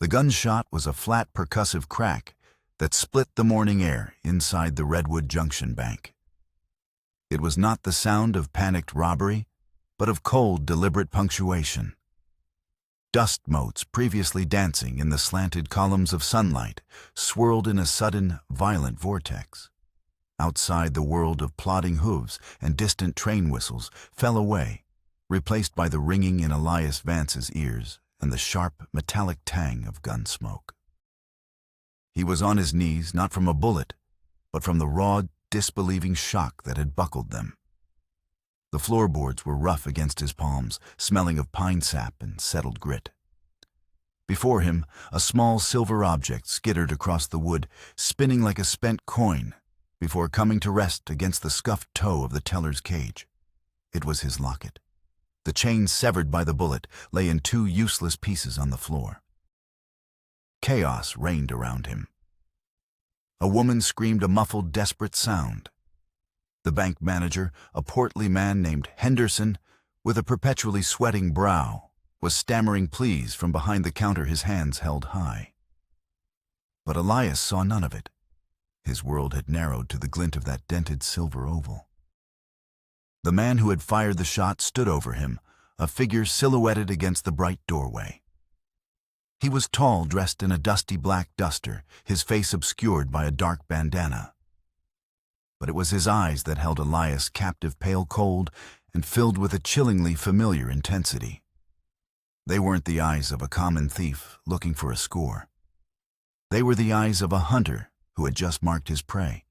The gunshot was a flat percussive crack that split the morning air inside the Redwood Junction Bank. It was not the sound of panicked robbery, but of cold, deliberate punctuation. Dust motes previously dancing in the slanted columns of sunlight swirled in a sudden, violent vortex. Outside, the world of plodding hooves and distant train whistles fell away, replaced by the ringing in Elias Vance's ears and the sharp, metallic tang of gun smoke. He was on his knees not from a bullet, but from the raw, disbelieving shock that had buckled them. The floorboards were rough against his palms, smelling of pine sap and settled grit. Before him, a small silver object skittered across the wood, spinning like a spent coin, before coming to rest against the scuffed toe of the teller's cage. It was his locket. The chain severed by the bullet lay in two useless pieces on the floor. Chaos reigned around him. A woman screamed a muffled, desperate sound. The bank manager, a portly man named Henderson, with a perpetually sweating brow, was stammering pleas from behind the counter, his hands held high. But Elias saw none of it. His world had narrowed to the glint of that dented silver oval. The man who had fired the shot stood over him, a figure silhouetted against the bright doorway. He was tall, dressed in a dusty black duster, his face obscured by a dark bandana. But it was his eyes that held Elias captive, pale, cold, and filled with a chillingly familiar intensity. They weren't the eyes of a common thief looking for a score. They were the eyes of a hunter who had just marked his prey.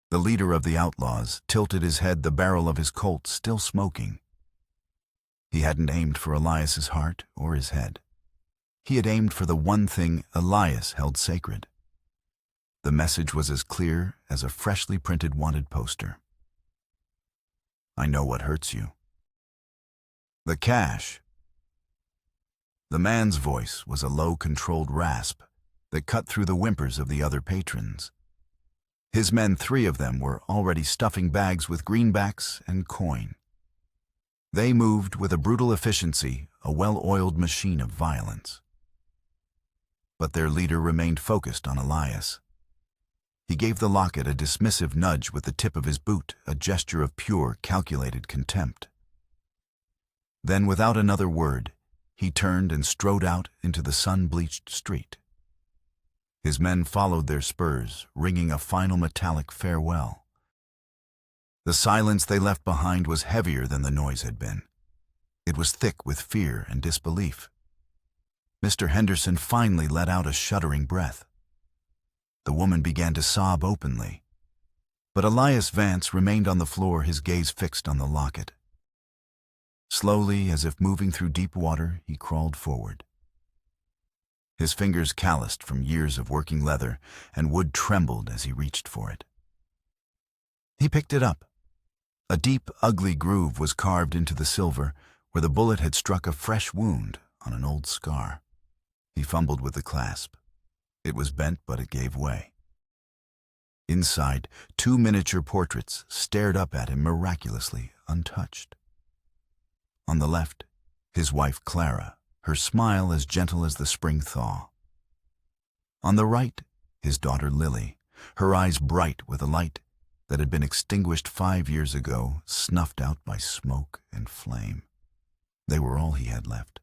The leader of the outlaws tilted his head, the barrel of his Colt still smoking. He hadn't aimed for Elias's heart or his head. He had aimed for the one thing Elias held sacred. The message was as clear as a freshly printed wanted poster. I know what hurts you. The cash. The man's voice was a low, controlled rasp that cut through the whimpers of the other patrons. His men, 3 of them, were already stuffing bags with greenbacks and coin. They moved with a brutal efficiency, a well-oiled machine of violence. But their leader remained focused on Elias. He gave the locket a dismissive nudge with the tip of his boot, a gesture of pure, calculated contempt. Then, without another word, he turned and strode out into the sun-bleached street. His men followed their spurs, ringing a final metallic farewell. The silence they left behind was heavier than the noise had been. It was thick with fear and disbelief. Mr. Henderson finally let out a shuddering breath. The woman began to sob openly. But Elias Vance remained on the floor, his gaze fixed on the locket. Slowly, as if moving through deep water, he crawled forward. His fingers calloused from years of working leather, and wood trembled as he reached for it. He picked it up. A deep, ugly groove was carved into the silver where the bullet had struck a fresh wound on an old scar. He fumbled with the clasp. It was bent, but it gave way. Inside, 2 miniature portraits stared up at him miraculously, untouched. On the left, his wife Clara, her smile as gentle as the spring thaw. On the right, his daughter Lily, her eyes bright with a light that had been extinguished 5 years ago, snuffed out by smoke and flame. They were all he had left.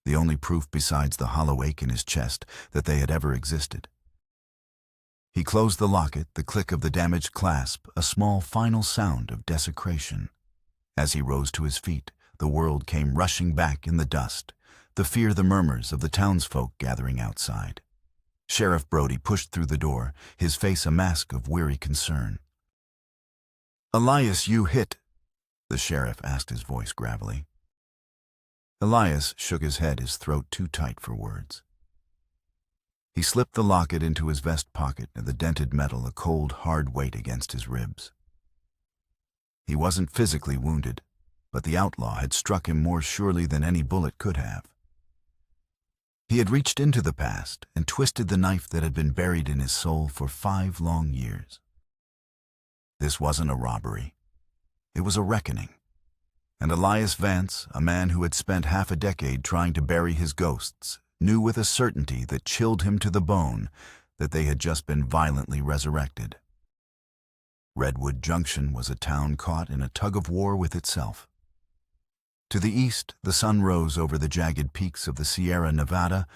The only proof besides the hollow ache in his chest that they had ever existed. He closed the locket, the click of the damaged clasp, a small final sound of desecration. As he rose to his feet, the world came rushing back in the dust, the fear, the murmurs of the townsfolk gathering outside. Sheriff Brody pushed through the door, his face a mask of weary concern. "Elias, you hit?" the sheriff asked, his voice gravelly. Elias shook his head, his throat too tight for words. He slipped the locket into his vest pocket, and the dented metal a cold, hard weight against his ribs. He wasn't physically wounded, but the outlaw had struck him more surely than any bullet could have. He had reached into the past and twisted the knife that had been buried in his soul for 5 long years. This wasn't a robbery. It was a reckoning. And Elias Vance, a man who had spent half a decade trying to bury his ghosts, knew with a certainty that chilled him to the bone that they had just been violently resurrected. Redwood Junction was a town caught in a tug-of-war with itself. To the east, the sun rose over the jagged peaks of the Sierra Nevada,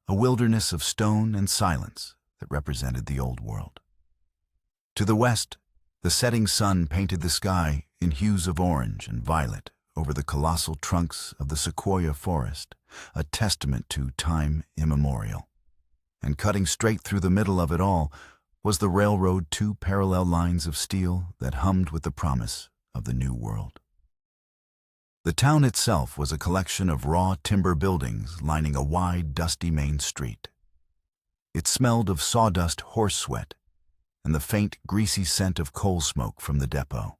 a wilderness of stone and silence that represented the old world. To the west, the setting sun painted the sky in hues of orange and violet over the colossal trunks of the sequoia forest, a testament to time immemorial. And cutting straight through the middle of it all was the railroad, two parallel lines of steel that hummed with the promise of the new world. The town itself was a collection of raw timber buildings lining a wide, dusty main street. It smelled of sawdust, horse sweat, and the faint, greasy scent of coal smoke from the depot.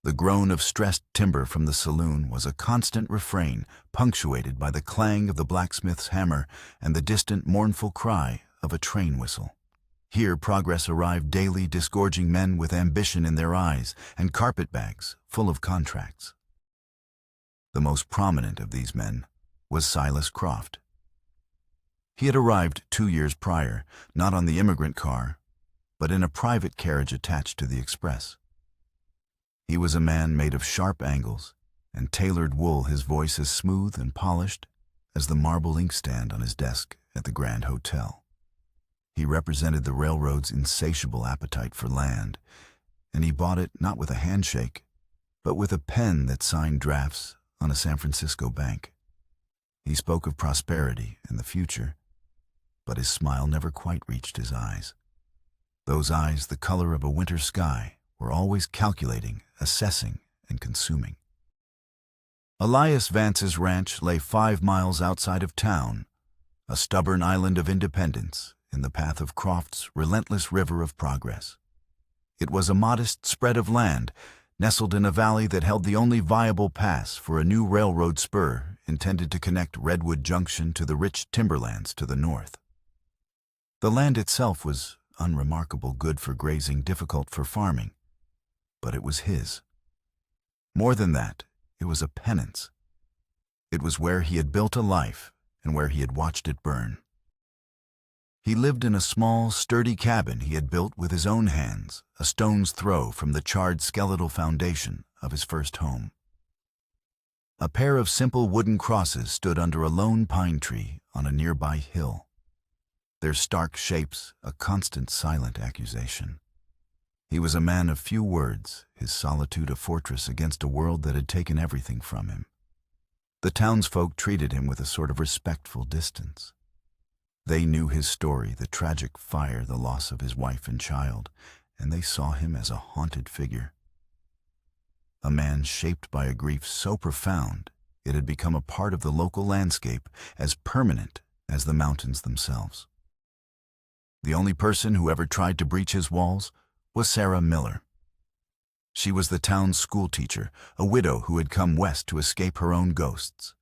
The groan of stressed timber from the saloon was a constant refrain, punctuated by the clang of the blacksmith's hammer and the distant, mournful cry of a train whistle. Here progress arrived daily, disgorging men with ambition in their eyes and carpetbags full of contracts. The most prominent of these men was Silas Croft. He had arrived 2 years prior, not on the immigrant car, but in a private carriage attached to the express. He was a man made of sharp angles and tailored wool, his voice as smooth and polished as the marble inkstand on his desk at the Grand Hotel. He represented the railroad's insatiable appetite for land, and he bought it not with a handshake, but with a pen that signed drafts on a San Francisco bank. He spoke of prosperity and the future, but his smile never quite reached his eyes. Those eyes, the color of a winter sky, were always calculating, assessing, and consuming. Elias Vance's ranch lay 5 miles outside of town, a stubborn island of independence in the path of Croft's relentless river of progress. It was a modest spread of land, nestled in a valley that held the only viable pass for a new railroad spur intended to connect Redwood Junction to the rich timberlands to the north. The land itself was unremarkable, good for grazing, difficult for farming, but it was his. More than that, it was a penance. It was where he had built a life and where he had watched it burn. He lived in a small, sturdy cabin he had built with his own hands, a stone's throw from the charred skeletal foundation of his first home. A pair of simple wooden crosses stood under a lone pine tree on a nearby hill, their stark shapes a constant silent accusation. He was a man of few words, his solitude a fortress against a world that had taken everything from him. The townsfolk treated him with a sort of respectful distance. They knew his story, the tragic fire, the loss of his wife and child, and they saw him as a haunted figure. A man shaped by a grief so profound it had become a part of the local landscape, as permanent as the mountains themselves. The only person who ever tried to breach his walls was Sarah Miller. She was the town's schoolteacher, a widow who had come west to escape her own ghosts.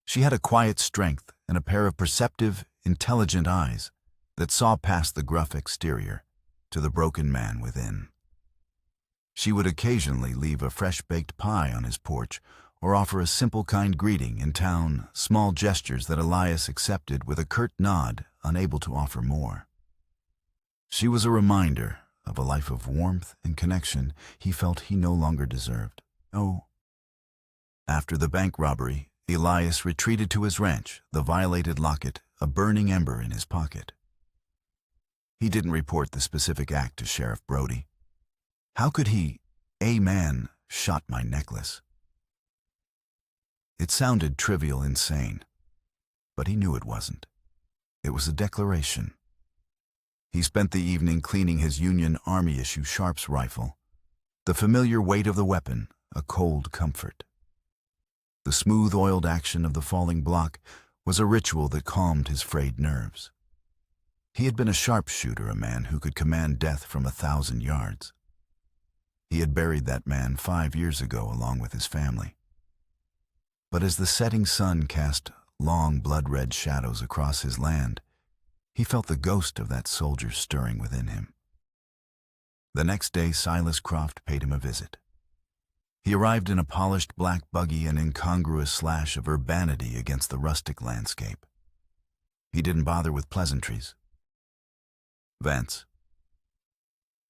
She had a quiet strength and a pair of perceptive, intelligent eyes that saw past the gruff exterior to the broken man within. She would occasionally leave a fresh-baked pie on his porch or offer a simple, kind greeting in town, small gestures that Elias accepted with a curt nod, unable to offer more. She was a reminder of a life of warmth and connection he felt he no longer deserved. Oh. After the bank robbery, Elias retreated to his ranch, the violated locket a burning ember in his pocket. He didn't report the specific act to Sheriff Brody. How could he? A man shot my necklace. It sounded trivial, insane, but he knew it wasn't. It was a declaration. He spent the evening cleaning his Union Army-issue Sharps rifle, the familiar weight of the weapon a cold comfort. The smooth, oiled action of the falling block was a ritual that calmed his frayed nerves. He had been a sharpshooter, a man who could command death from 1,000 yards. He had buried that man 5 years ago along with his family. But as the setting sun cast long, blood-red shadows across his land, he felt the ghost of that soldier stirring within him. The next day, Silas Croft paid him a visit. He arrived in a polished black buggy, an incongruous slash of urbanity against the rustic landscape. He didn't bother with pleasantries. "Vance."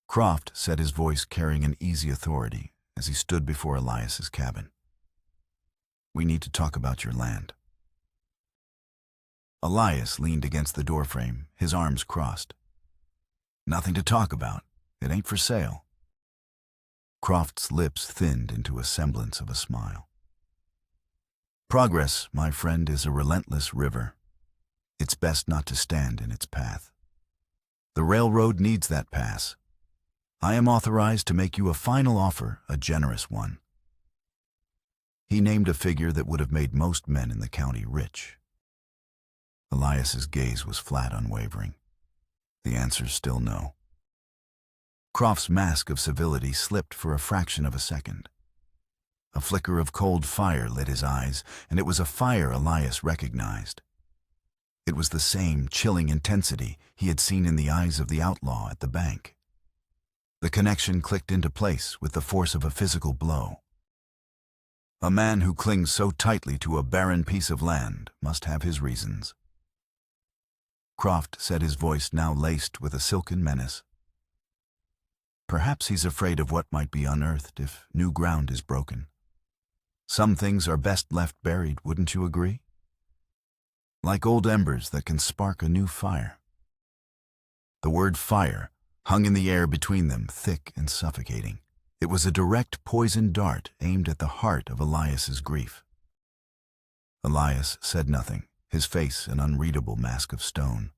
Croft said, his voice carrying an easy authority as he stood before Elias's cabin. "We need to talk about your land." Elias leaned against the doorframe, his arms crossed. "Nothing to talk about. It ain't for sale." Croft's lips thinned into a semblance of a smile. "Progress, my friend, is a relentless river. It's best not to stand in its path. The railroad needs that pass. I am authorized to make you a final offer, a generous one." He named a figure that would have made most men in the county rich. Elias's gaze was flat, unwavering. The answer's still no. Croft's mask of civility slipped for a fraction of a second. A flicker of cold fire lit his eyes, and it was a fire Elias recognized. It was the same chilling intensity he had seen in the eyes of the outlaw at the bank. The connection clicked into place with the force of a physical blow. A man who clings so tightly to a barren piece of land must have his reasons. Croft said, his voice now laced with a silken menace. "Perhaps he's afraid of what might be unearthed if new ground is broken. Some things are best left buried, wouldn't you agree? Like old embers that can spark a new fire." The word fire hung in the air between them, thick and suffocating. It was a direct poisoned dart aimed at the heart of Elias's grief. Elias said nothing, his face an unreadable mask of stone.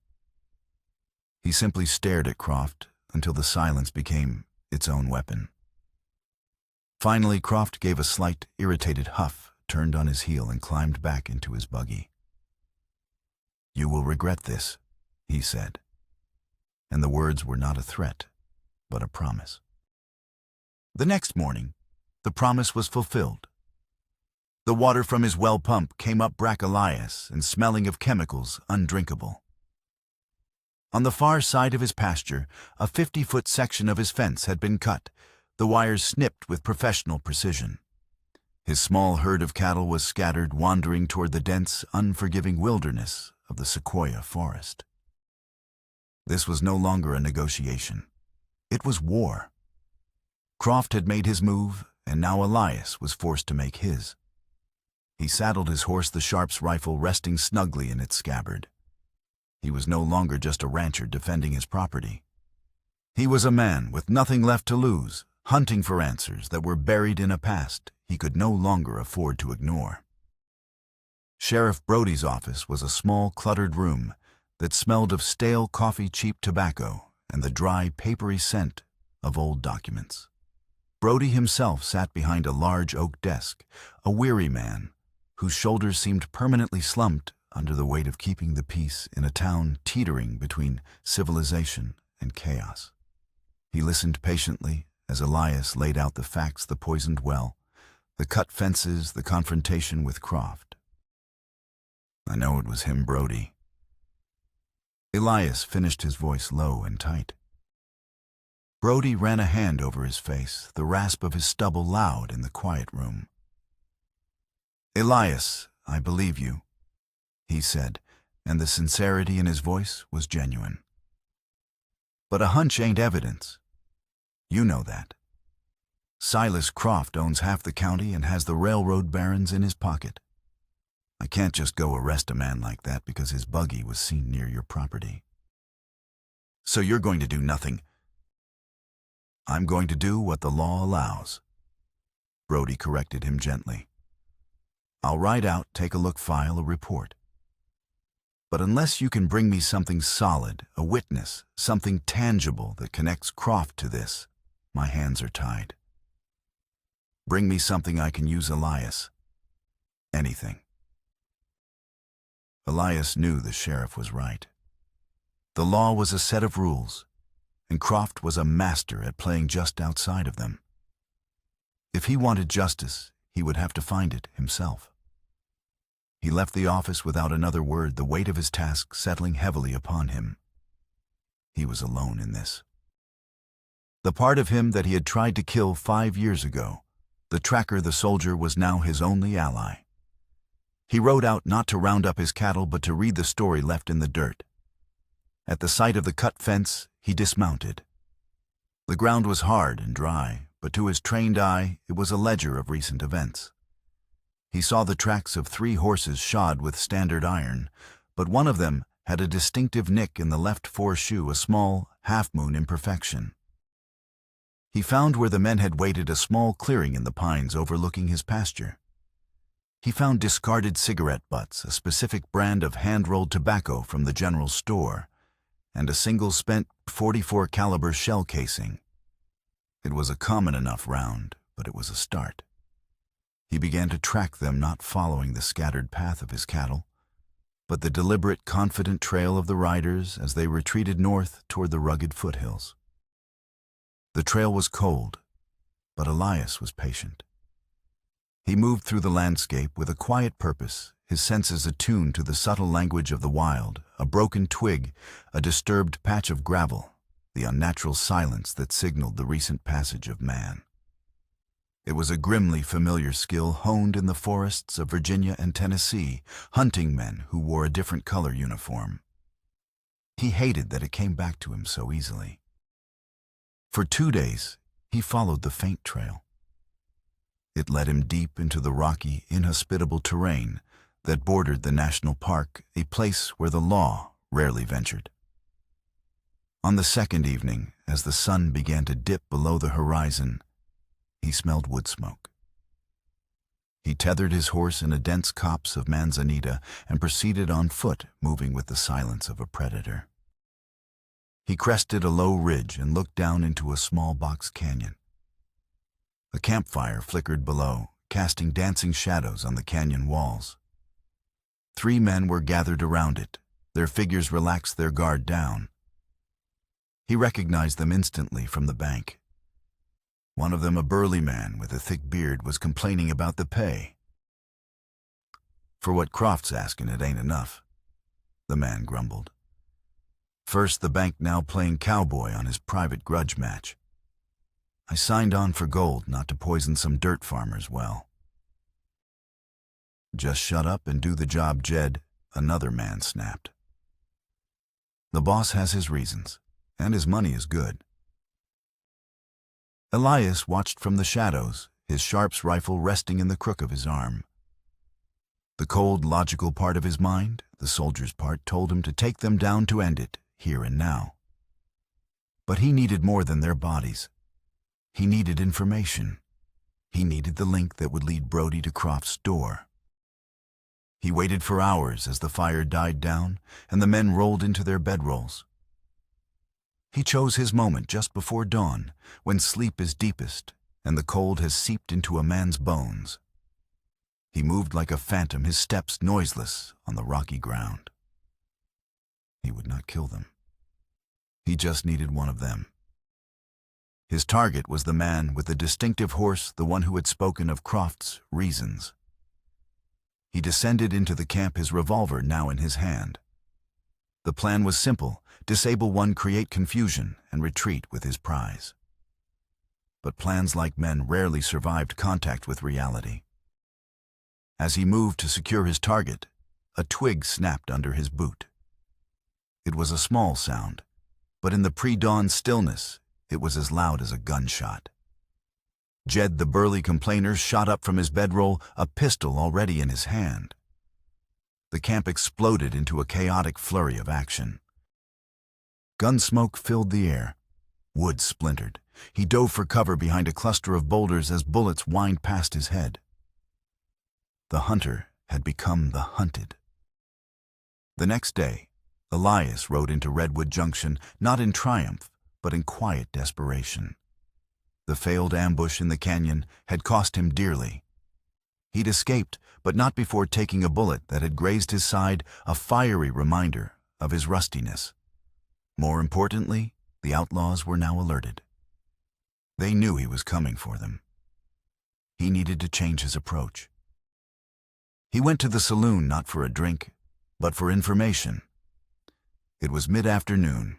He simply stared at Croft until the silence became its own weapon. Finally, Croft gave a slight, irritated huff, turned on his heel, and climbed back into his buggy. "You will regret this," he said. And the words were not a threat, but a promise. The next morning, the promise was fulfilled. The water from his well pump came up Brack Elias and smelling of chemicals undrinkable. On the far side of his pasture, a 50-foot section of his fence had been cut, the wires snipped with professional precision. His small herd of cattle was scattered, wandering toward the dense, unforgiving wilderness of the sequoia forest. This was no longer a negotiation. It was war. Croft had made his move, and now Elias was forced to make his. He saddled his horse, the Sharps rifle resting snugly in its scabbard. He was no longer just a rancher defending his property. He was a man with nothing left to lose, hunting for answers that were buried in a past he could no longer afford to ignore. Sheriff Brody's office was a small, cluttered room that smelled of stale coffee, cheap tobacco, and the dry, papery scent of old documents. Brody himself sat behind a large oak desk, a weary man whose shoulders seemed permanently slumped under the weight of keeping the peace in a town teetering between civilization and chaos. He listened patiently as Elias laid out the facts: the poisoned well, the cut fences, the confrontation with Croft. "I know it was him, Brody." Elias finished, his voice low and tight. Brody ran a hand over his face, the rasp of his stubble loud in the quiet room. "Elias, I believe you," he said, and the sincerity in his voice was genuine. "But a hunch ain't evidence. You know that. Silas Croft owns half the county and has the railroad barons in his pocket. I can't just go arrest a man like that because his buggy was seen near your property." "So you're going to do nothing?" "I'm going to do what the law allows," Brody corrected him gently. "I'll ride out, take a look, file a report. But unless you can bring me something solid, a witness, something tangible that connects Croft to this, my hands are tied. Bring me something I can use, Elias. Anything." Elias knew the sheriff was right. The law was a set of rules, and Croft was a master at playing just outside of them. If he wanted justice, he would have to find it himself. He left the office without another word, the weight of his task settling heavily upon him. He was alone in this. The part of him that he had tried to kill 5 years ago, the tracker, the soldier, was now his only ally. He rode out not to round up his cattle but to read the story left in the dirt. At the sight of the cut fence, he dismounted. The ground was hard and dry, but to his trained eye it was a ledger of recent events. He saw the tracks of 3 horses shod with standard iron, but one of them had a distinctive nick in the left foreshoe, a small, half-moon imperfection. He found where the men had waited a small clearing in the pines overlooking his pasture. He found discarded cigarette butts, a specific brand of hand-rolled tobacco from the general store, and a single spent .44 caliber shell casing. It was a common enough round, but it was a start. He began to track them, not following the scattered path of his cattle, but the deliberate, confident trail of the riders as they retreated north toward the rugged foothills. The trail was cold, but Elias was patient. He moved through the landscape with a quiet purpose, his senses attuned to the subtle language of the wild, a broken twig, a disturbed patch of gravel, the unnatural silence that signaled the recent passage of man. It was a grimly familiar skill honed in the forests of Virginia and Tennessee, hunting men who wore a different color uniform. He hated that it came back to him so easily. For 2 days, he followed the faint trail. It led him deep into the rocky, inhospitable terrain that bordered the national park, a place where the law rarely ventured. On the second evening, as the sun began to dip below the horizon, he smelled wood smoke. He tethered his horse in a dense copse of manzanita and proceeded on foot, moving with the silence of a predator. He crested a low ridge and looked down into a small box canyon. A campfire flickered below, casting dancing shadows on the canyon walls. 3 men were gathered around it, their figures relaxed, their guard down. He recognized them instantly from the bank. One of them, a burly man with a thick beard, was complaining about the pay. "For what Croft's asking, it ain't enough," the man grumbled. "First the bank, now playing cowboy on his private grudge match. I signed on for gold, not to poison some dirt farmer's well." "Just shut up and do the job, Jed," another man snapped. "The boss has his reasons, and his money is good." Elias watched from the shadows, his Sharps rifle resting in the crook of his arm. The cold, logical part of his mind, the soldier's part, told him to take them down to end it, here and now. But he needed more than their bodies. He needed information. He needed the link that would lead Brody to Croft's door. He waited for hours as the fire died down and the men rolled into their bedrolls. He chose his moment just before dawn, when sleep is deepest and the cold has seeped into a man's bones. He moved like a phantom, his steps noiseless on the rocky ground. He would not kill them. He just needed one of them. His target was the man with the distinctive horse, the one who had spoken of Croft's reasons. He descended into the camp, his revolver now in his hand. The plan was simple: disable one, create confusion, and retreat with his prize. But plans like men rarely survived contact with reality. As he moved to secure his target, a twig snapped under his boot. It was a small sound, but in the pre-dawn stillness, it was as loud as a gunshot. Jed, the burly complainer, shot up from his bedroll, a pistol already in his hand. The camp exploded into a chaotic flurry of action. Gun smoke filled the air. Wood splintered. He dove for cover behind a cluster of boulders as bullets whined past his head. The hunter had become the hunted. The next day, Elias rode into Redwood Junction, not in triumph, but in quiet desperation. The failed ambush in the canyon had cost him dearly. He'd escaped, but not before taking a bullet that had grazed his side, a fiery reminder of his rustiness. More importantly, the outlaws were now alerted. They knew he was coming for them. He needed to change his approach. He went to the saloon not for a drink, but for information. It was mid-afternoon,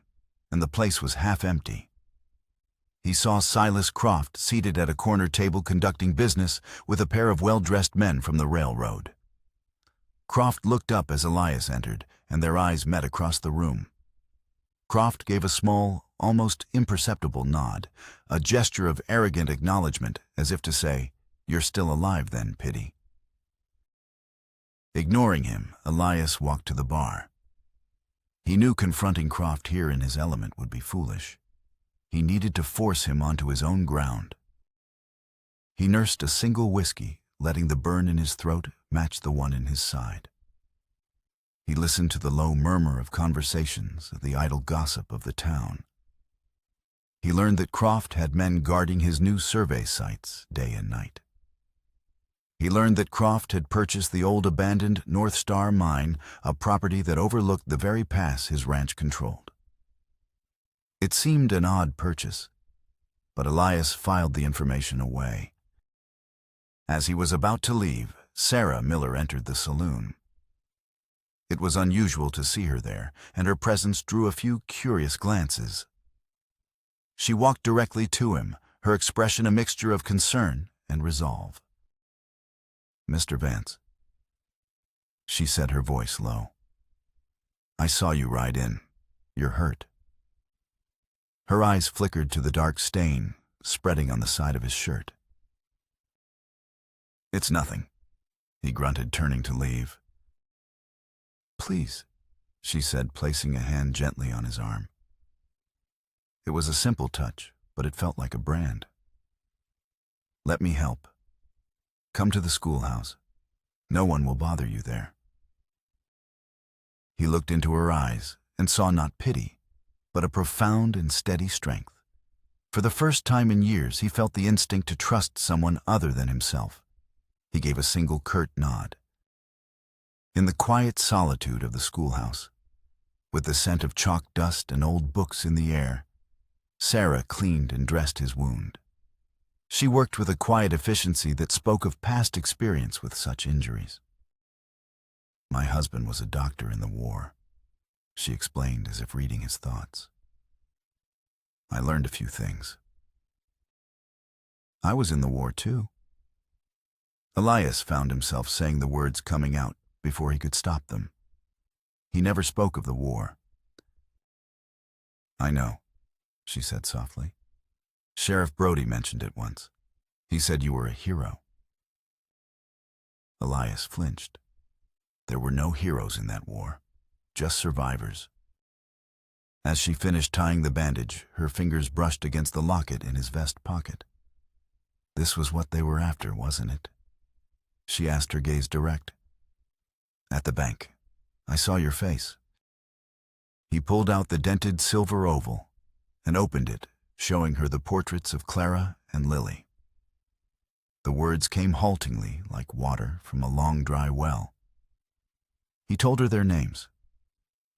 and the place was half empty. He saw Silas Croft seated at a corner table conducting business with a pair of well-dressed men from the railroad. Croft looked up as Elias entered, and their eyes met across the room. Croft gave a small, almost imperceptible nod, a gesture of arrogant acknowledgement, as if to say, "You're still alive then, Pity." Ignoring him, Elias walked to the bar. He knew confronting Croft here in his element would be foolish. He needed to force him onto his own ground. He nursed a single whiskey, letting the burn in his throat match the one in his side. He listened to the low murmur of conversations, the idle gossip of the town. He learned that Croft had men guarding his new survey sites day and night. He learned that Croft had purchased the old abandoned North Star mine, a property that overlooked the very pass his ranch controlled. It seemed an odd purchase, but Elias filed the information away. As he was about to leave, Sarah Miller entered the saloon. It was unusual to see her there, and her presence drew a few curious glances. She walked directly to him, her expression a mixture of concern and resolve. "Mr. Vance," she said, her voice low. "I saw you ride in. You're hurt." Her eyes flickered to the dark stain spreading on the side of his shirt. "It's nothing," he grunted, turning to leave. "Please," she said, placing a hand gently on his arm. It was a simple touch, but it felt like a brand. "Let me help. Come to the schoolhouse. No one will bother you there." He looked into her eyes and saw not pity, but a profound and steady strength. For the first time in years, he felt the instinct to trust someone other than himself. He gave a single curt nod. In the quiet solitude of the schoolhouse, with the scent of chalk dust and old books in the air, Sarah cleaned and dressed his wound. She worked with a quiet efficiency that spoke of past experience with such injuries. "My husband was a doctor in the war," she explained as if reading his thoughts. "I learned a few things." "I was in the war too." Elias found himself saying the words coming out before he could stop them. He never spoke of the war. "I know," she said softly. "Sheriff Brody mentioned it once. He said you were a hero." Elias flinched. There were no heroes in that war, just survivors. As she finished tying the bandage, her fingers brushed against the locket in his vest pocket. This was what they were after, wasn't it? She asked, her gaze direct. "At the bank. I saw your face." He pulled out the dented silver oval and opened it, showing her the portraits of Clara and Lily. The words came haltingly, like water from a long, dry well. He told her their names.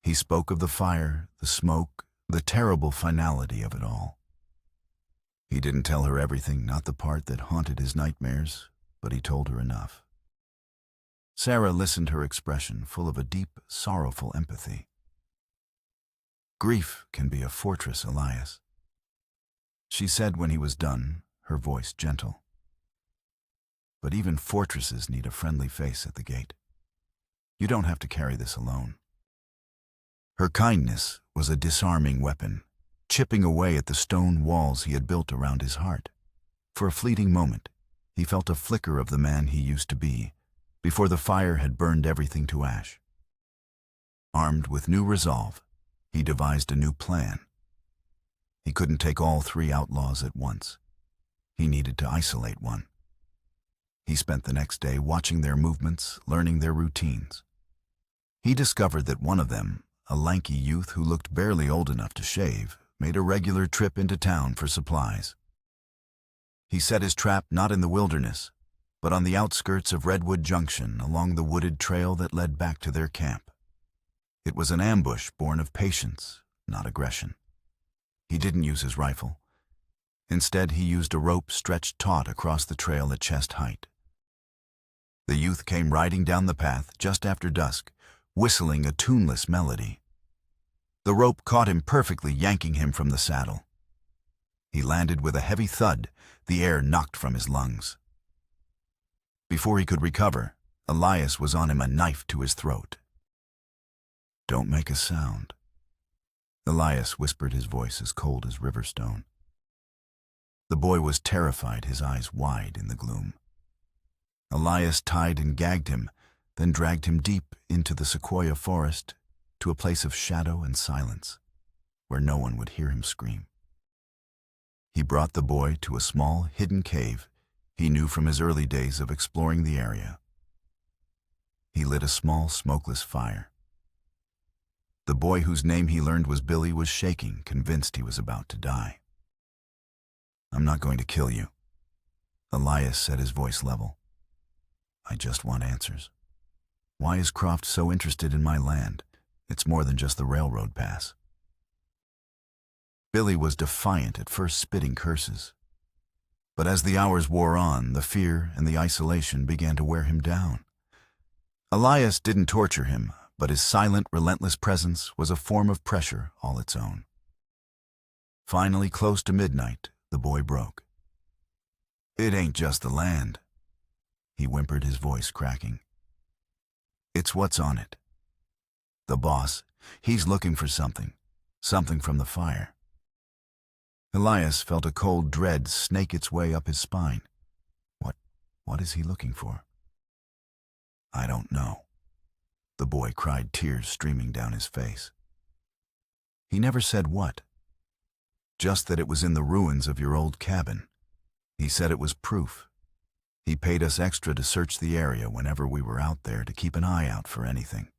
He spoke of the fire, the smoke, the terrible finality of it all. He didn't tell her everything, not the part that haunted his nightmares, but he told her enough. Sarah listened, her expression full of a deep, sorrowful empathy. "Grief can be a fortress, Elias," she said when he was done, her voice gentle. "But even fortresses need a friendly face at the gate. You don't have to carry this alone." Her kindness was a disarming weapon, chipping away at the stone walls he had built around his heart. For a fleeting moment, he felt a flicker of the man he used to be, before the fire had burned everything to ash. Armed with new resolve, he devised a new plan. He couldn't take all three outlaws at once. He needed to isolate one. He spent the next day watching their movements, learning their routines. He discovered that one of them, a lanky youth who looked barely old enough to shave, made a regular trip into town for supplies. He set his trap not in the wilderness, but on the outskirts of Redwood Junction along the wooded trail that led back to their camp. It was an ambush born of patience, not aggression. He didn't use his rifle. Instead, he used a rope stretched taut across the trail at chest height. The youth came riding down the path just after dusk, whistling a tuneless melody. The rope caught him perfectly, yanking him from the saddle. He landed with a heavy thud, the air knocked from his lungs. Before he could recover, Elias was on him, a knife to his throat. "Don't make a sound." Elias whispered, his voice as cold as river stone. The boy was terrified, his eyes wide in the gloom. Elias tied and gagged him, then dragged him deep into the sequoia forest to a place of shadow and silence, where no one would hear him scream. He brought the boy to a small, hidden cave he knew from his early days of exploring the area. He lit a small, smokeless fire. The boy, whose name he learned was Billy, was shaking, convinced he was about to die. "I'm not going to kill you," Elias said, his voice level. "I just want answers. Why is Croft so interested in my land? It's more than just the railroad pass." Billy was defiant, at first spitting curses. But as the hours wore on, the fear and the isolation began to wear him down. Elias didn't torture him, but his silent, relentless presence was a form of pressure all its own. Finally, close to midnight, the boy broke. "It ain't just the land," he whimpered, his voice cracking. "It's what's on it. The boss, he's looking for something from the fire." Elias felt a cold dread snake its way up his spine. What is he looking for? "I don't know," the boy cried, tears streaming down his face. He never said what. Just that it was in the ruins of your old cabin. He said it was proof. He paid us extra to search the area whenever we were out there, to keep an eye out for anything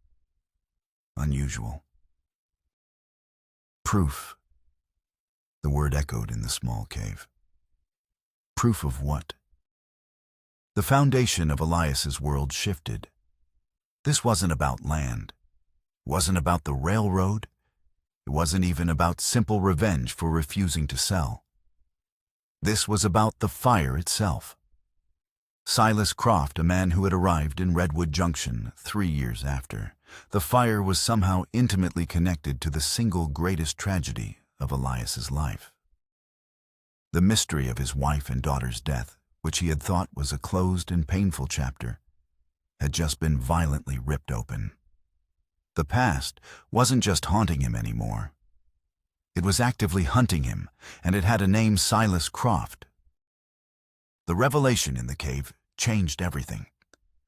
unusual. Proof. The word echoed in the small cave. Proof of what? The foundation of Elias's world shifted. This wasn't about land. It wasn't about the railroad. It wasn't even about simple revenge for refusing to sell. This was about the fire itself. Silas Croft, a man who had arrived in Redwood Junction 3 years after. The fire was somehow intimately connected to the single greatest tragedy of Elias's life. The mystery of his wife and daughter's death, which he had thought was a closed and painful chapter, had just been violently ripped open. The past wasn't just haunting him anymore. It was actively hunting him, and it had a name: Silas Croft. The revelation in the cave changed everything.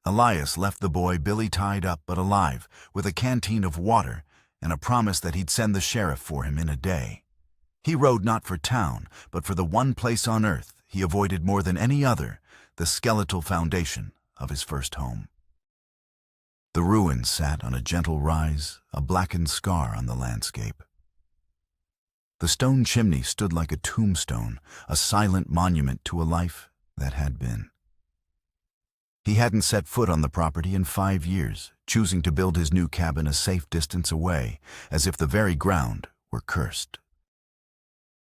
Elias left the boy Billy tied up but alive, with a canteen of water and a promise that he'd send the sheriff for him in a day. He rode not for town, but for the one place on earth he avoided more than any other, the skeletal foundation of his first home. The ruins sat on a gentle rise, a blackened scar on the landscape. The stone chimney stood like a tombstone, a silent monument to a life that had been. He hadn't set foot on the property in 5 years, choosing to build his new cabin a safe distance away, as if the very ground were cursed.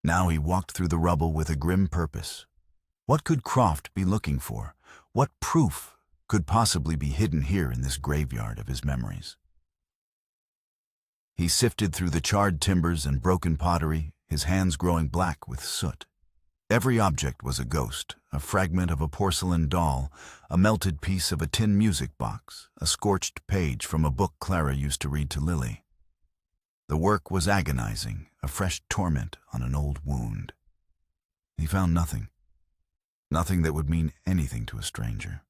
Now he walked through the rubble with a grim purpose. What could Croft be looking for? What proof could possibly be hidden here in this graveyard of his memories? He sifted through the charred timbers and broken pottery, his hands growing black with soot. Every object was a ghost: a fragment of a porcelain doll, a melted piece of a tin music box, a scorched page from a book Clara used to read to Lily. The work was agonizing, a fresh torment on an old wound. He found nothing. Nothing that would mean anything to a stranger.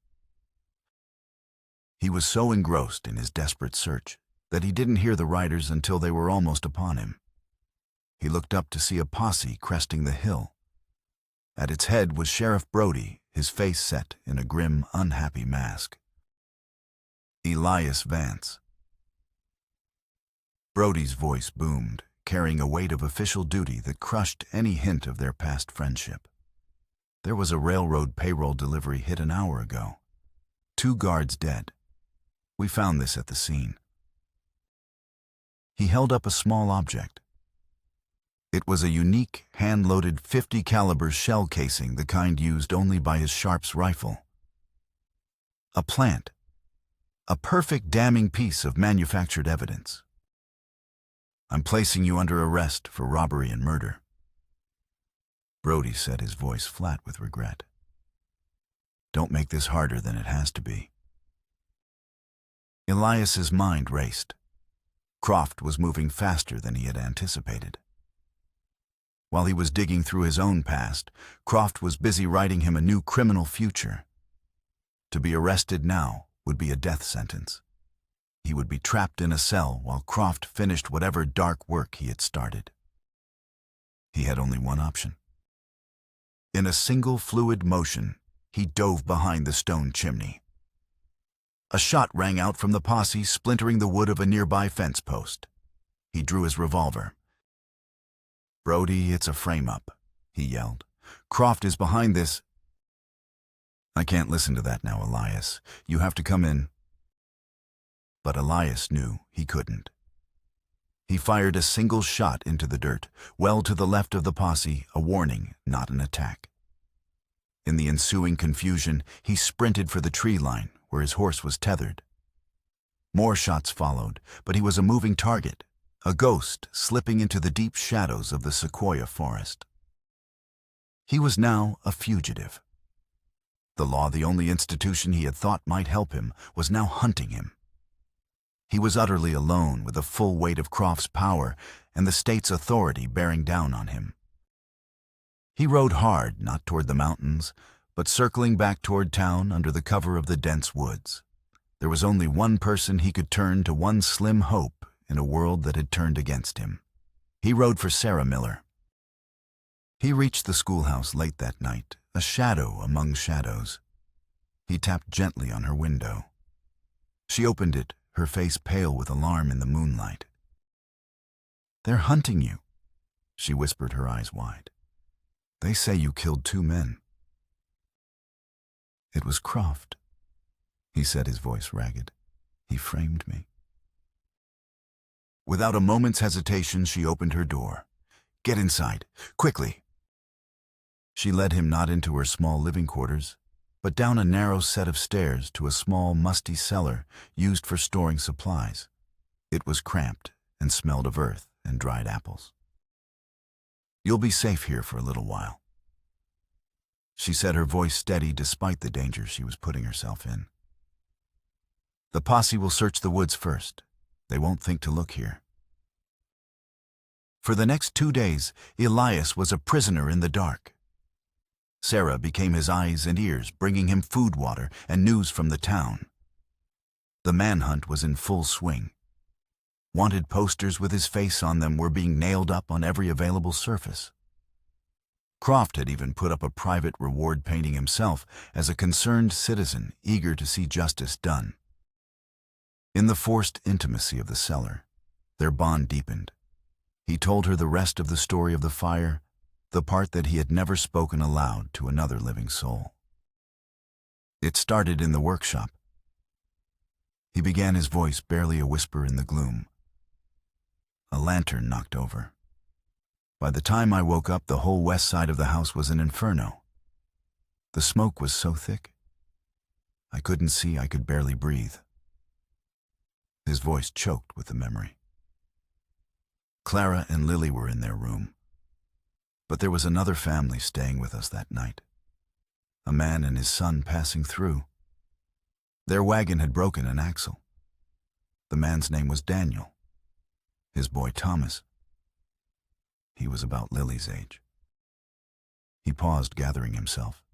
He was so engrossed in his desperate search that he didn't hear the riders until they were almost upon him. He looked up to see a posse cresting the hill. At its head was Sheriff Brody, his face set in a grim, unhappy mask. Elias Vance. Brody's voice boomed, carrying a weight of official duty that crushed any hint of their past friendship. There was a railroad payroll delivery hit an hour ago. 2 guards dead. We found this at the scene. He held up a small object. It was a unique, hand-loaded .50 caliber shell casing, the kind used only by his Sharps rifle. A plant. A perfect damning piece of manufactured evidence. "I'm placing you under arrest for robbery and murder," Brody said, his voice flat with regret. "Don't make this harder than it has to be." Elias's mind raced. Croft was moving faster than he had anticipated. While he was digging through his own past, Croft was busy writing him a new criminal future. To be arrested now would be a death sentence. He would be trapped in a cell while Croft finished whatever dark work he had started. He had only one option. In a single fluid motion, he dove behind the stone chimney. A shot rang out from the posse, splintering the wood of a nearby fence post. He drew his revolver. "Brody, it's a frame-up," he yelled. "Croft is behind this." "I can't listen to that now, Elias. You have to come in." But Elias knew he couldn't. He fired a single shot into the dirt, well to the left of the posse, a warning, not an attack. In the ensuing confusion, he sprinted for the tree line, where his horse was tethered. More shots followed, but he was a moving target, a ghost slipping into the deep shadows of the sequoia forest. He was now a fugitive. The law, the only institution he had thought might help him, was now hunting him. He was utterly alone, with the full weight of Croft's power and the state's authority bearing down on him. He rode hard, not toward the mountains, but circling back toward town under the cover of the dense woods. There was only one person he could turn to, one slim hope in a world that had turned against him. He rode for Sarah Miller. He reached the schoolhouse late that night, a shadow among shadows. He tapped gently on her window. She opened it, her face pale with alarm in the moonlight. "They're hunting you," she whispered, her eyes wide. "They say you killed 2 men." "It was Croft," he said, his voice ragged. "He framed me." Without a moment's hesitation, she opened her door. "Get inside, quickly." She led him not into her small living quarters, but down a narrow set of stairs to a small, musty cellar used for storing supplies. It was cramped and smelled of earth and dried apples. "You'll be safe here for a little while," she said, her voice steady despite the danger she was putting herself in. "The posse will search the woods first. They won't think to look here." For the next 2 days, Elias was a prisoner in the dark. Sarah became his eyes and ears, bringing him food, water, and news from the town. The manhunt was in full swing. Wanted posters with his face on them were being nailed up on every available surface. Croft had even put up a private reward painting himself as a concerned citizen eager to see justice done. In the forced intimacy of the cellar, their bond deepened. He told her the rest of the story of the fire, the part that he had never spoken aloud to another living soul. It started in the workshop. He began, his voice barely a whisper in the gloom. "A lantern knocked over. By the time I woke up, the whole west side of the house was an inferno. The smoke was so thick, I couldn't see, I could barely breathe." His voice choked with the memory. Clara and Lily were in their room. But there was another family staying with us that night. A man and his son passing through. Their wagon had broken an axle. The man's name was Daniel. His boy Thomas. He was about Lily's age. He paused, gathering himself.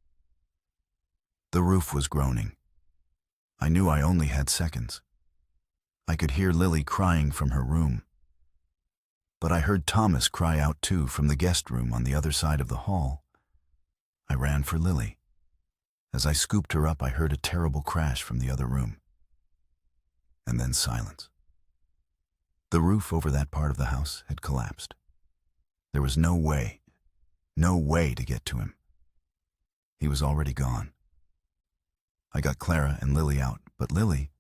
The roof was groaning. I knew I only had seconds. I could hear Lily crying from her room. But I heard Thomas cry out too from the guest room on the other side of the hall. I ran for Lily. As I scooped her up, I heard a terrible crash from the other room. And then silence. The roof over that part of the house had collapsed. There was no way to get to him. He was already gone. I got Clara and Lily out, but Lily,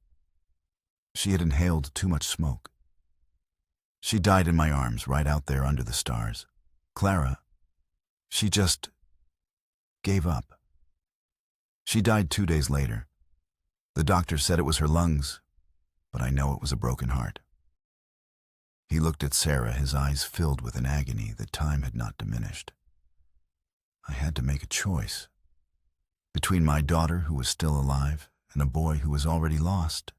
she had inhaled too much smoke. She died in my arms right out there under the stars. Clara, she just gave up. She died 2 days later. The doctor said it was her lungs, but I know it was a broken heart. He looked at Sarah, his eyes filled with an agony that time had not diminished. I had to make a choice between my daughter, who was still alive, and a boy who was already lost.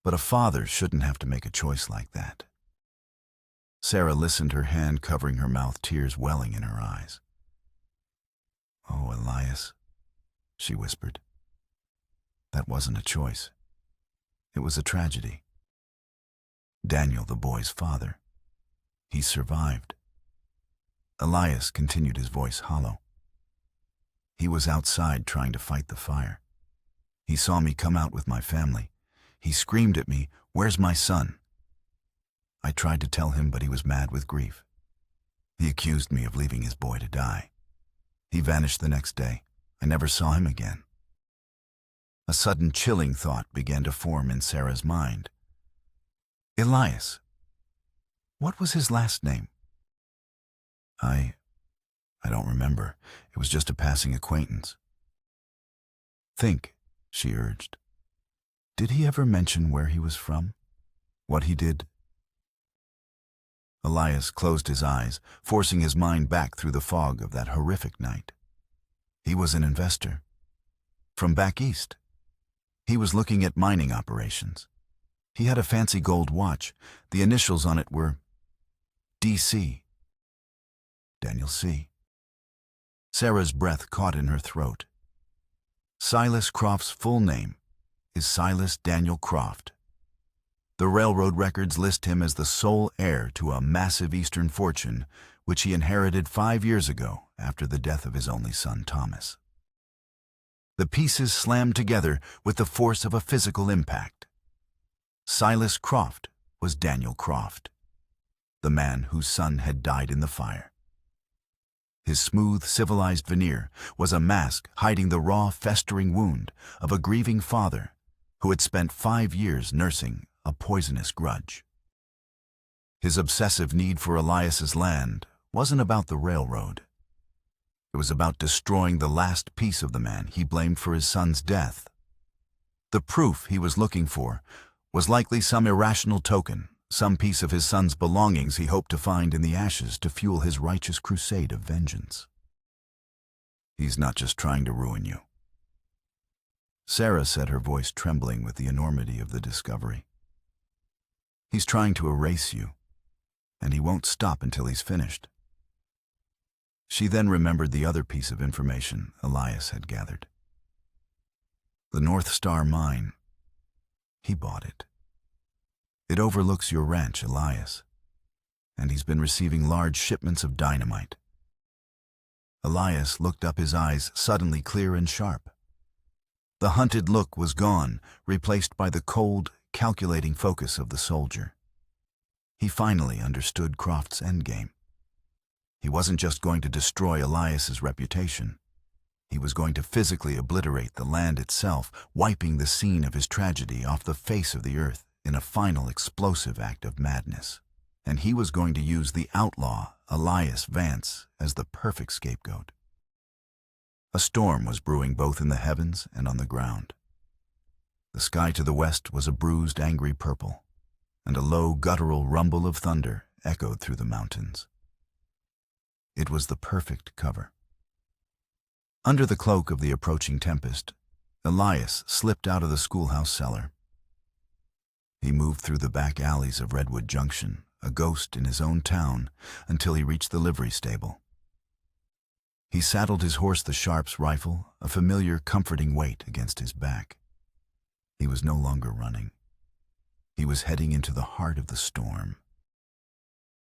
But a father shouldn't have to make a choice like that. Sarah listened, her hand covering her mouth, tears welling in her eyes. "Oh, Elias," she whispered. "That wasn't a choice. It was a tragedy. Daniel, the boy's father, he survived." Elias continued, his voice hollow. "He was outside trying to fight the fire. He saw me come out with my family. He screamed at me, 'Where's my son?' I tried to tell him, but he was mad with grief. He accused me of leaving his boy to die. He vanished the next day. I never saw him again." A sudden chilling thought began to form in Sarah's mind. "Elias, what was his last name?" I don't remember. It was just a passing acquaintance." "Think," she urged. "Did he ever mention where he was from? What he did?" Elias closed his eyes, forcing his mind back through the fog of that horrific night. He was an investor. From back east. He was looking at mining operations. He had a fancy gold watch. The initials on it were DC. Daniel C. Sarah's breath caught in her throat. Silas Croft's full name is Silas Daniel Croft. The railroad records list him as the sole heir to a massive Eastern fortune, which he inherited 5 years ago after the death of his only son, Thomas. The pieces slammed together with the force of a physical impact. Silas Croft was Daniel Croft, the man whose son had died in the fire. His smooth, civilized veneer was a mask hiding the raw, festering wound of a grieving father who had spent 5 years nursing a poisonous grudge. His obsessive need for Elias's land wasn't about the railroad. It was about destroying the last piece of the man he blamed for his son's death. The proof he was looking for was likely some irrational token, some piece of his son's belongings he hoped to find in the ashes to fuel his righteous crusade of vengeance. "He's not just trying to ruin you," Sarah said, her voice trembling with the enormity of the discovery. "He's trying to erase you, and he won't stop until he's finished." She then remembered the other piece of information Elias had gathered. The North Star mine. He bought it. It overlooks your ranch, Elias, and he's been receiving large shipments of dynamite. Elias looked up, his eyes suddenly clear and sharp. The hunted look was gone, replaced by the cold, calculating focus of the soldier. He finally understood Croft's endgame. He wasn't just going to destroy Elias's reputation. He was going to physically obliterate the land itself, wiping the scene of his tragedy off the face of the earth in a final explosive act of madness. And he was going to use the outlaw, Elias Vance, as the perfect scapegoat. A storm was brewing both in the heavens and on the ground. The sky to the west was a bruised, angry purple, and a low, guttural rumble of thunder echoed through the mountains. It was the perfect cover. Under the cloak of the approaching tempest, Elias slipped out of the schoolhouse cellar. He moved through the back alleys of Redwood Junction, a ghost in his own town, until he reached the livery stable. He saddled his horse, the Sharp's rifle, a familiar, comforting weight against his back. He was no longer running. He was heading into the heart of the storm.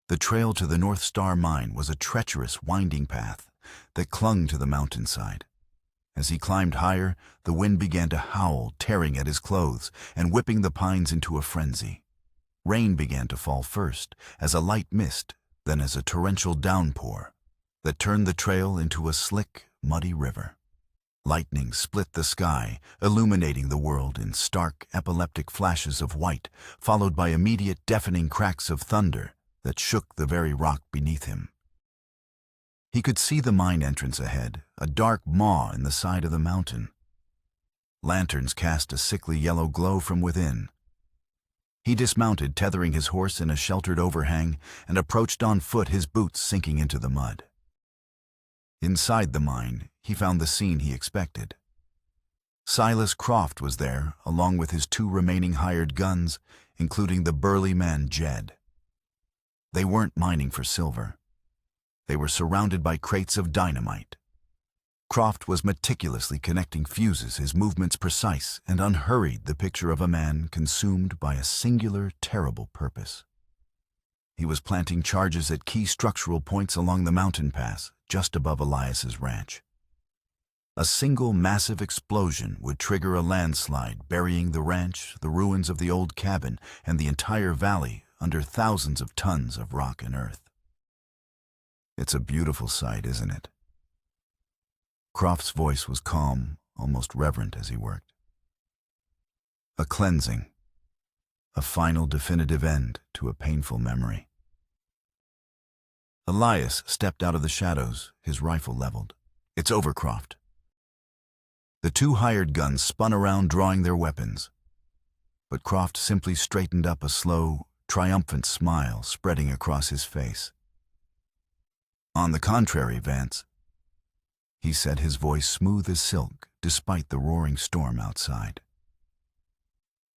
The trail to the North Star mine was a treacherous, winding path that clung to the mountainside. As he climbed higher, the wind began to howl, tearing at his clothes and whipping the pines into a frenzy. Rain began to fall first, as a light mist, then as a torrential downpour that turned the trail into a slick, muddy river. Lightning split the sky, illuminating the world in stark, epileptic flashes of white, followed by immediate, deafening cracks of thunder that shook the very rock beneath him. He could see the mine entrance ahead, a dark maw in the side of the mountain. Lanterns cast a sickly yellow glow from within. He dismounted, tethering his horse in a sheltered overhang, and approached on foot, his boots sinking into the mud. Inside the mine, he found the scene he expected. Silas Croft was there, along with his 2 remaining hired guns, including the burly man Jed. They weren't mining for silver. They were surrounded by crates of dynamite. Croft was meticulously connecting fuses, his movements precise and unhurried, the picture of a man consumed by a singular, terrible purpose. He was planting charges at key structural points along the mountain pass, just above Elias's ranch. A single massive explosion would trigger a landslide, burying the ranch, the ruins of the old cabin, and the entire valley under thousands of tons of rock and earth. It's a beautiful sight, isn't it? Croft's voice was calm, almost reverent as he worked. A cleansing, a final definitive end to a painful memory. Elias stepped out of the shadows, his rifle leveled. "It's over, Croft." The 2 hired guns spun around, drawing their weapons. But Croft simply straightened up, a slow, triumphant smile spreading across his face. "On the contrary, Vance," he said, his voice smooth as silk despite the roaring storm outside.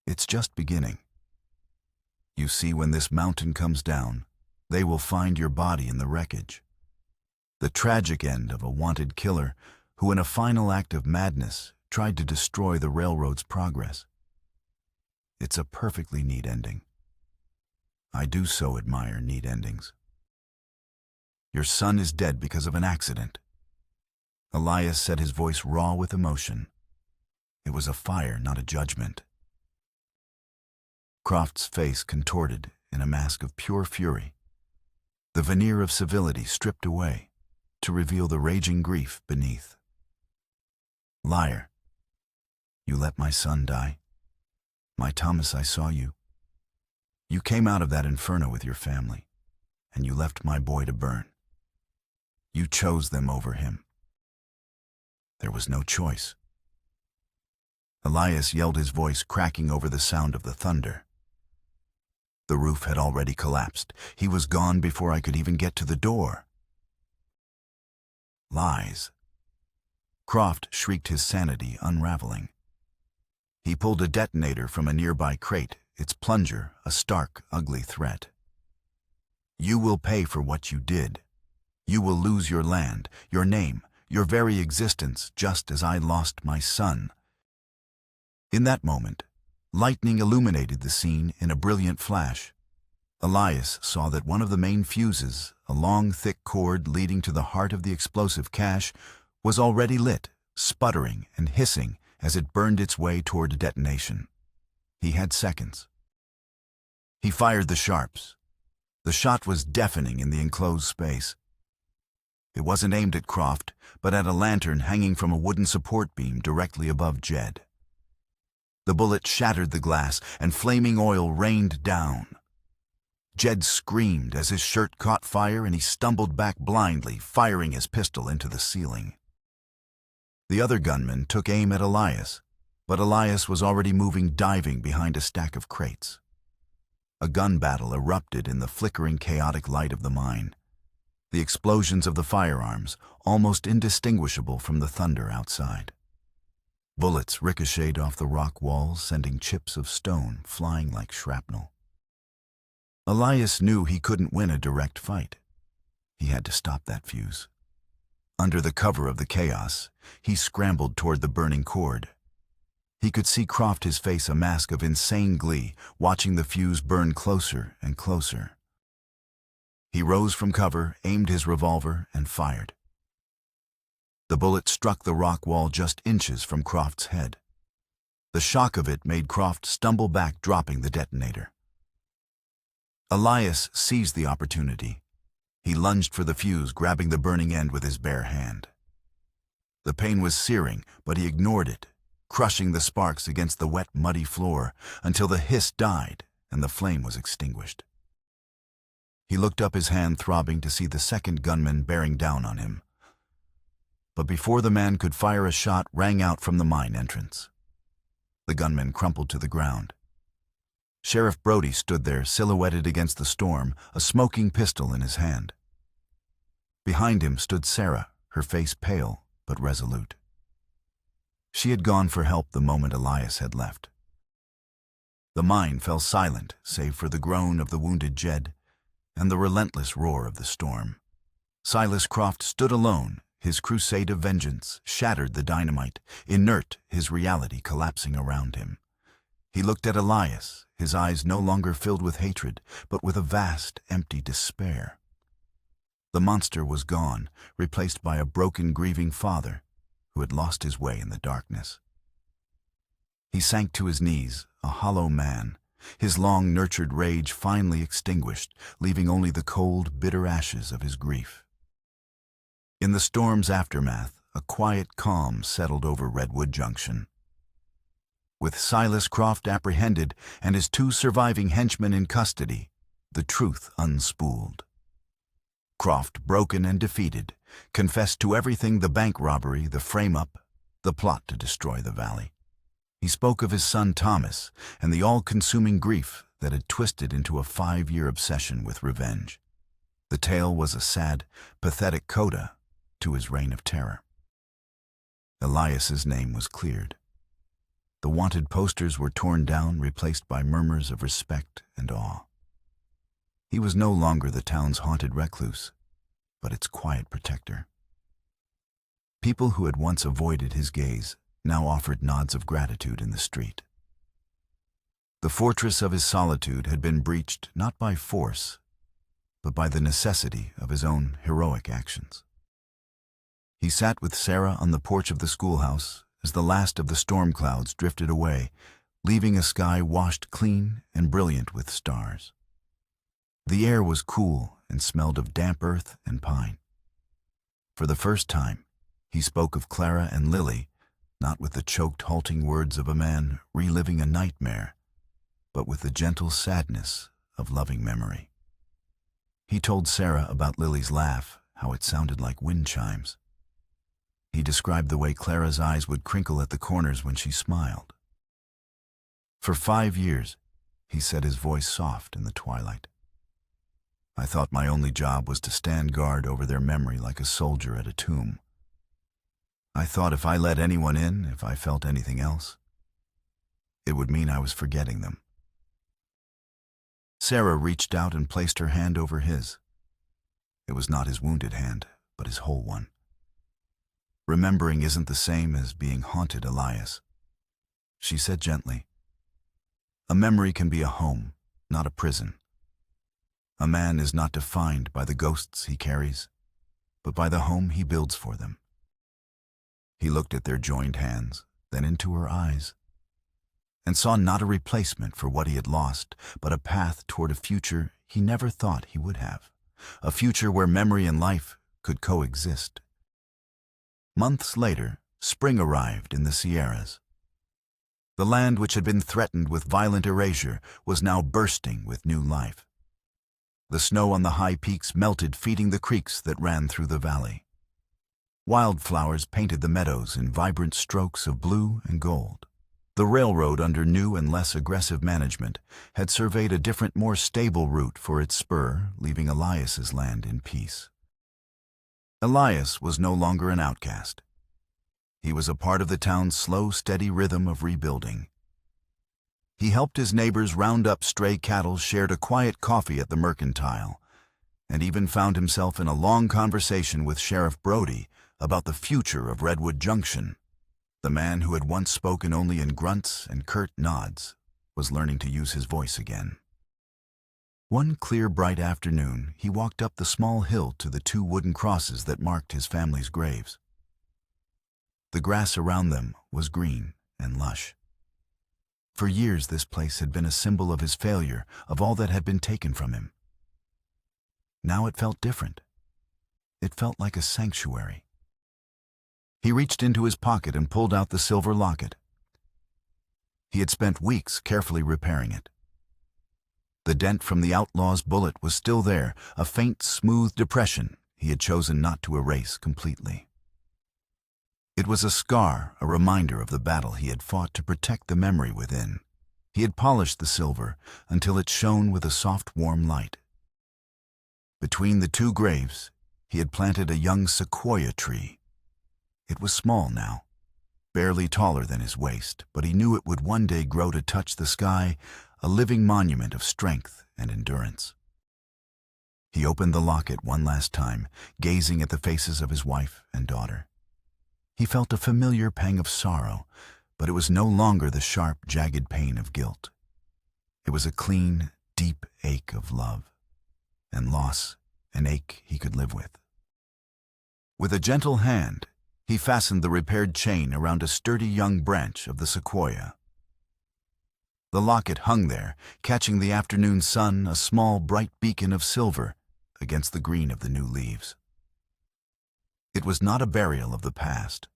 "It's just beginning. You see, when this mountain comes down, they will find your body in the wreckage. The tragic end of a wanted killer who, in a final act of madness, tried to destroy the railroad's progress. It's a perfectly neat ending. I do so admire neat endings. Your son is dead because of an accident." Elias said, his voice raw with emotion. It was a fire, not a judgment. Croft's face contorted in a mask of pure fury, the veneer of civility stripped away to reveal the raging grief beneath. "Liar, you let my son die. My Thomas, I saw you. You came out of that inferno with your family, and you left my boy to burn. You chose them over him. There was no choice." Elias yelled, his voice cracking over the sound of the thunder. The roof had already collapsed. He was gone before I could even get to the door. Lies. Croft shrieked, his sanity unraveling. He pulled a detonator from a nearby crate, its plunger a stark, ugly threat. "You will pay for what you did. You will lose your land, your name, your very existence, just as I lost my son." In that moment, lightning illuminated the scene in a brilliant flash. Elias saw that one of the main fuses, a long, thick cord leading to the heart of the explosive cache, was already lit, sputtering and hissing as it burned its way toward detonation. He had seconds. He fired the sharps. The shot was deafening in the enclosed space. It wasn't aimed at Croft, but at a lantern hanging from a wooden support beam directly above Jed. The bullet shattered the glass, and flaming oil rained down. Jed screamed as his shirt caught fire, and he stumbled back blindly, firing his pistol into the ceiling. The other gunman took aim at Elias, but Elias was already moving, diving behind a stack of crates. A gun battle erupted in the flickering, chaotic light of the mine. The explosions of the firearms, almost indistinguishable from the thunder outside. Bullets ricocheted off the rock walls, sending chips of stone flying like shrapnel. Elias knew he couldn't win a direct fight. He had to stop that fuse. Under the cover of the chaos, he scrambled toward the burning cord. He could see Croft, his face a mask of insane glee, watching the fuse burn closer and closer. He rose from cover, aimed his revolver, and fired. The bullet struck the rock wall just inches from Croft's head. The shock of it made Croft stumble back, dropping the detonator. Elias seized the opportunity. He lunged for the fuse, grabbing the burning end with his bare hand. The pain was searing, but he ignored it, crushing the sparks against the wet, muddy floor until the hiss died and the flame was extinguished. He looked up, his hand throbbing, to see the second gunman bearing down on him. But before the man could fire, a shot rang out from the mine entrance. The gunman crumpled to the ground. Sheriff Brody stood there, silhouetted against the storm, a smoking pistol in his hand. Behind him stood Sarah, her face pale but resolute. She had gone for help the moment Elias had left. The mine fell silent, save for the groan of the wounded Jed and the relentless roar of the storm. Silas Croft stood alone, his crusade of vengeance shattered the dynamite, inert, his reality collapsing around him. He looked at Elias, his eyes no longer filled with hatred, but with a vast, empty despair. The monster was gone, replaced by a broken, grieving father who had lost his way in the darkness. He sank to his knees, a hollow man, his long nurtured rage finally extinguished, leaving only the cold, bitter ashes of his grief. In the storm's aftermath, a quiet calm settled over Redwood Junction. With Silas Croft apprehended and his 2 surviving henchmen in custody, the truth unspooled. Croft, broken and defeated, confessed to everything: the bank robbery, the frame-up, the plot to destroy the valley. He spoke of his son Thomas and the all-consuming grief that had twisted into a 5-year obsession with revenge. The tale was a sad, pathetic coda to his reign of terror. Elias's name was cleared. The wanted posters were torn down, replaced by murmurs of respect and awe. He was no longer the town's haunted recluse, but its quiet protector. People who had once avoided his gaze now offered nods of gratitude in the street. The fortress of his solitude had been breached not by force, but by the necessity of his own heroic actions. He sat with Sarah on the porch of the schoolhouse as the last of the storm clouds drifted away, leaving a sky washed clean and brilliant with stars. The air was cool and smelled of damp earth and pine. For the first time, he spoke of Clara and Lily, not with the choked, halting words of a man reliving a nightmare, but with the gentle sadness of loving memory. He told Sarah about Lily's laugh, how it sounded like wind chimes. He described the way Clara's eyes would crinkle at the corners when she smiled. For 5 years, he said, his voice soft in the twilight, I thought my only job was to stand guard over their memory like a soldier at a tomb. I thought if I let anyone in, if I felt anything else, it would mean I was forgetting them. Sarah reached out and placed her hand over his. It was not his wounded hand, but his whole one. Remembering isn't the same as being haunted, Elias. She said gently, a memory can be a home, not a prison. A man is not defined by the ghosts he carries, but by the home he builds for them. He looked at their joined hands, then into her eyes, and saw not a replacement for what he had lost, but a path toward a future he never thought he would have, a future where memory and life could coexist. Months later, spring arrived in the Sierras. The land which had been threatened with violent erasure was now bursting with new life. The snow on the high peaks melted, feeding the creeks that ran through the valley. Wildflowers painted the meadows in vibrant strokes of blue and gold. The railroad, under new and less aggressive management, had surveyed a different, more stable route for its spur, leaving Elias's land in peace. Elias was no longer an outcast. He was a part of the town's slow, steady rhythm of rebuilding. He helped his neighbors round up stray cattle, shared a quiet coffee at the Mercantile, and even found himself in a long conversation with Sheriff Brody about the future of Redwood Junction. The man who had once spoken only in grunts and curt nods was learning to use his voice again. One clear, bright afternoon, he walked up the small hill to the 2 wooden crosses that marked his family's graves. The grass around them was green and lush. For years, this place had been a symbol of his failure, of all that had been taken from him. Now it felt different. It felt like a sanctuary. He reached into his pocket and pulled out the silver locket. He had spent weeks carefully repairing it. The dent from the outlaw's bullet was still there, a faint, smooth depression he had chosen not to erase completely. It was a scar, a reminder of the battle he had fought to protect the memory within. He had polished the silver until it shone with a soft, warm light. Between the 2 graves, he had planted a young sequoia tree. It was small now, barely taller than his waist, but he knew it would one day grow to touch the sky, a living monument of strength and endurance. He opened the locket one last time, gazing at the faces of his wife and daughter. He felt a familiar pang of sorrow, but it was no longer the sharp, jagged pain of guilt. It was a clean, deep ache of love, and loss, an ache he could live with. With a gentle hand, he fastened the repaired chain around a sturdy young branch of the sequoia. The locket hung there, catching the afternoon sun, a small, bright beacon of silver against the green of the new leaves. It was not a burial of the past,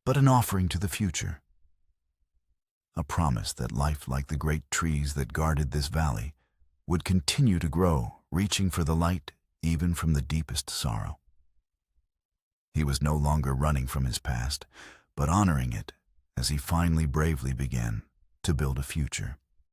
but an offering to the future. A promise that life, like the great trees that guarded this valley, would continue to grow, reaching for the light even from the deepest sorrow. He was no longer running from his past, but honoring it as he finally bravely began to build a future.